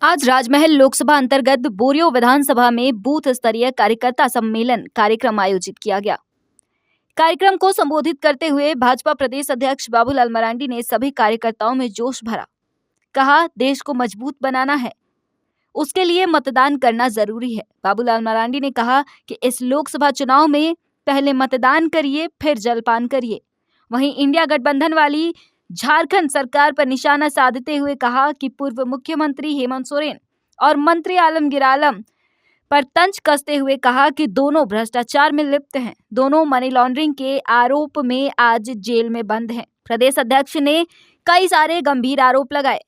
आज राजमहल लोकसभा अंतर्गत बोरियो विधानसभा में बूथ स्तरीय कार्यकर्ता सम्मेलन कार्यक्रम आयोजित किया गया। कार्यक्रम को संबोधित करते हुए भाजपा प्रदेश अध्यक्ष बाबूलाल मरांडी ने सभी कार्यकर्ताओं में जोश भरा। कहा, देश को मजबूत बनाना है, उसके लिए मतदान करना जरूरी है। बाबूलाल मरांडी ने कहा कि इस लोकसभा चुनाव में पहले मतदान करिए, फिर जलपान करिए। वहीं इंडिया गठबंधन वाली झारखंड सरकार पर निशाना साधते हुए कहा कि पूर्व मुख्यमंत्री हेमंत सोरेन और मंत्री आलमगीर आलम पर तंज कसते हुए कहा कि दोनों भ्रष्टाचार में लिप्त हैं। दोनों मनी लॉन्ड्रिंग के आरोप में आज जेल में बंद हैं। प्रदेश अध्यक्ष ने कई सारे गंभीर आरोप लगाए।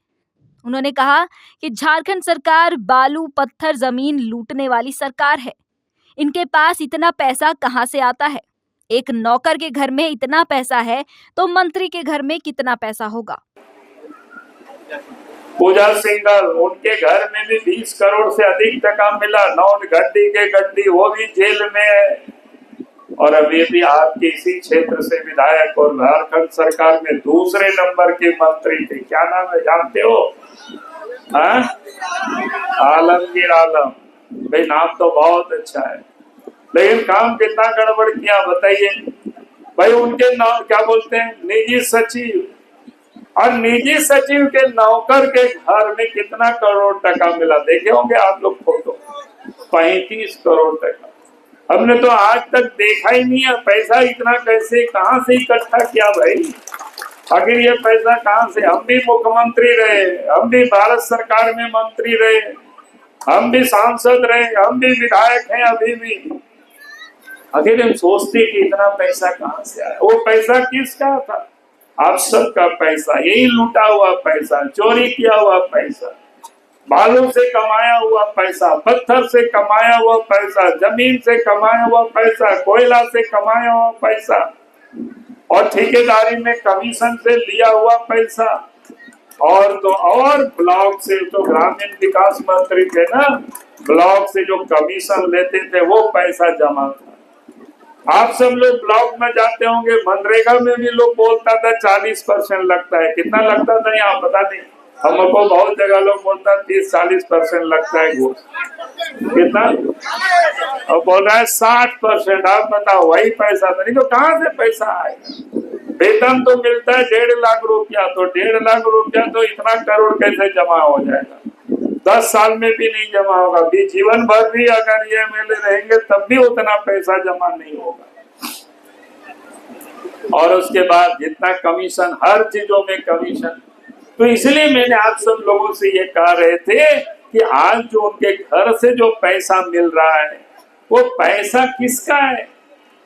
उन्होंने कहा कि झारखंड सरकार बालू पत्थर जमीन लूटने वाली सरकार है। इनके पास इतना पैसा कहां से आता है? एक नौकर के घर में इतना पैसा है तो मंत्री के घर में कितना पैसा होगा? पूजा सिंघल, उनके घर में भी 20 करोड़ से अधिक टका मिला। नोट गड्डी के गड्डी, वो भी जेल में है। और अभी भी आपके इसी क्षेत्र से विधायक और झारखंड सरकार में दूसरे नंबर के मंत्री थे। क्या नाम है जानते हो? आलमगीर आलम। भाई नाम तो बहुत अच्छा है, लेकिन काम कितना गड़बड़ किया बताइए। भाई उनके नाम क्या बोलते हैं, निजी सचिव, और निजी सचिव के नौकर के घर में कितना करोड़ टका मिला देखे होंगे आप लोग फोटो, 35 करोड़ टका। हमने तो आज तक देखा ही नहीं है। पैसा इतना कैसे, कहां से इकट्ठा किया भाई? आखिर ये पैसा कहां से? हम भी मुख्यमंत्री रहे, हम भी भारत सरकार में मंत्री रहे, हम भी सांसद रहे, हम भी विधायक हैं अभी भी। आखिर हम सोचते कि इतना पैसा कहां से आया? वो पैसा किसका था? आप सबका पैसा, यही लूटा हुआ पैसा, चोरी किया हुआ पैसा, बालू से कमाया हुआ पैसा, पत्थर से कमाया हुआ पैसा, जमीन से कमाया हुआ पैसा, कोयला से कमाया हुआ पैसा, और ठेकेदारी में कमीशन से लिया हुआ पैसा, और तो और ब्लॉक से, तो ग्रामीण विकास मंत्री थे ना, ब्लॉक से जो कमीशन लेते थे वो पैसा जमा था। आप सब लोग ब्लॉक में जाते होंगे, मनरेगा में भी लोग बोलता था 40% लगता है। कितना लगता था यहाँ पता नहीं, हमको बहुत जगह लोग बोलता 30-40% लगता है घूस। कितना? और बोल रहा है 60%। आप बताओ, वही पैसा था। नहीं तो कहाँ से पैसा आएगा? वेतन तो मिलता है 1.5 लाख रुपया, तो 1.5 लाख रुपया तो इतना करोड़ कैसे जमा हो जाएगा? 10 साल में भी नहीं जमा होगा। भी जीवन भर भी अगर ये एमएलए रहेंगे तब भी उतना पैसा जमा नहीं होगा। और उसके बाद जितना कमीशन, हर चीजों में कमीशन। तो इसलिए मैंने आप सब लोगों से ये कह रहे थे कि आज जो उनके घर से जो पैसा मिल रहा है वो पैसा किसका है?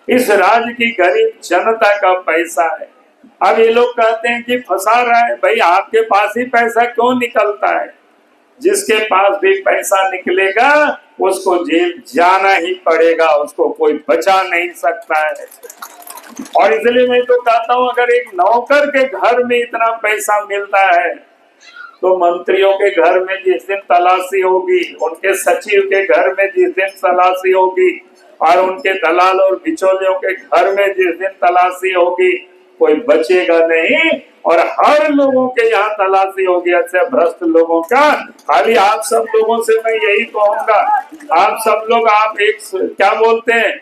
इस राज्य की गरीब जनता का पैसा है। अब ये लोग कहते हैं कि फंसा रहा है। भाई आपके पास ही पैसा क्यों निकलता है? जिसके पास भी पैसा निकलेगा उसको जेल जाना ही पड़ेगा, उसको कोई बचा नहीं सकता है। और इसलिए मैं तो कहता हूं, अगर एक नौकर के घर में इतना पैसा मिलता है तो मंत्रियों के घर में जिस दिन तलाशी होगी, उनके सचिव के घर में जिस दिन तलाशी होगी, और उनके दलाल और बिचौलियों के घर में जिस दिन तलाशी होगी, कोई बचेगा नहीं। और हर लोगों के यहाँ तलाशी होगी, अच्छे भ्रष्ट लोगों का। खाली आप सब लोगों से मैं यही कहूंगा, आप सब लोग, आप एक क्या बोलते हैं,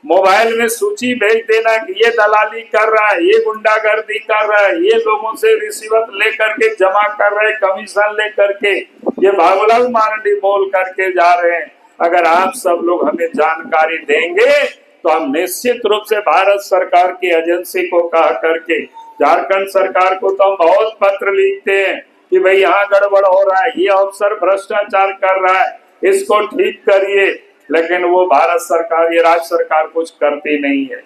मोबाइल में सूची भेज देना कि ये दलाली कर रहा है, ये गुंडागर्दी कर रहा है, ये लोगों से रिश्वत लेकर के जमा कर रहे, कमीशन लेकर के, ये बाबूलाल मरांडी बोल करके जा रहे हैं। अगर आप सब लोग हमें जानकारी देंगे तो हम निश्चित रूप से भारत सरकार की एजेंसी को कह करके, झारखंड सरकार को तो हम बहुत पत्र लिखते हैं कि भाई यहाँ गड़बड़ हो रहा है, ये अफसर भ्रष्टाचार कर रहा है, इसको ठीक करिए। लेकिन वो भारत सरकार, ये राज्य सरकार कुछ करती नहीं है।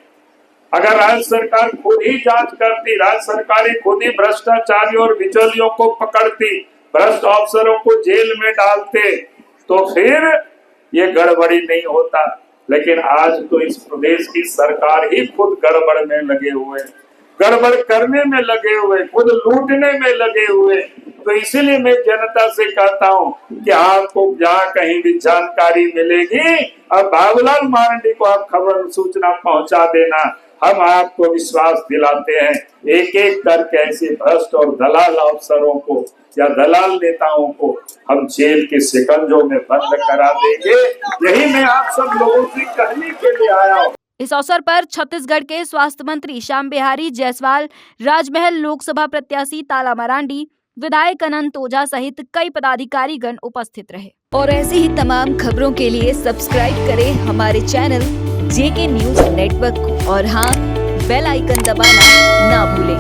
अगर राज्य सरकार खुद ही जांच करती, राज्य सरकार खुद ही भ्रष्टाचारियों और बिचौलियों को पकड़ती, भ्रष्ट अफसरों को जेल में डालते, तो फिर ये गड़बड़ी नहीं होता। लेकिन आज तो इस प्रदेश की सरकार ही खुद गड़बड़ में लगे हुए, गड़बड़ करने में लगे हुए, खुद लूटने में लगे हुए। तो इसीलिए मैं जनता से कहता हूं कि आपको जहाँ कहीं भी जानकारी मिलेगी, अब बाबूलाल मरांडी को आप खबर सूचना पहुंचा देना। हम आपको विश्वास दिलाते हैं, एक एक करके ऐसे भ्रष्ट और दलाल अफसरों को या दलाल नेताओं को हम जेल के शिकंजों में बंद करा देंगे। यही मैं आप सब लोगों से कहने के लिए आया हूँ। इस अवसर पर छत्तीसगढ़ के स्वास्थ्य मंत्री श्याम बिहारी जायसवाल, राजमहल लोकसभा प्रत्याशी ताला मरांडी, विधायक अनंत ओझा सहित कई पदाधिकारीगण उपस्थित रहे। और ऐसी ही तमाम खबरों के लिए सब्सक्राइब करें हमारे चैनल जेके न्यूज नेटवर्क को और हाँ, बेल आइकन दबाना ना भूलें।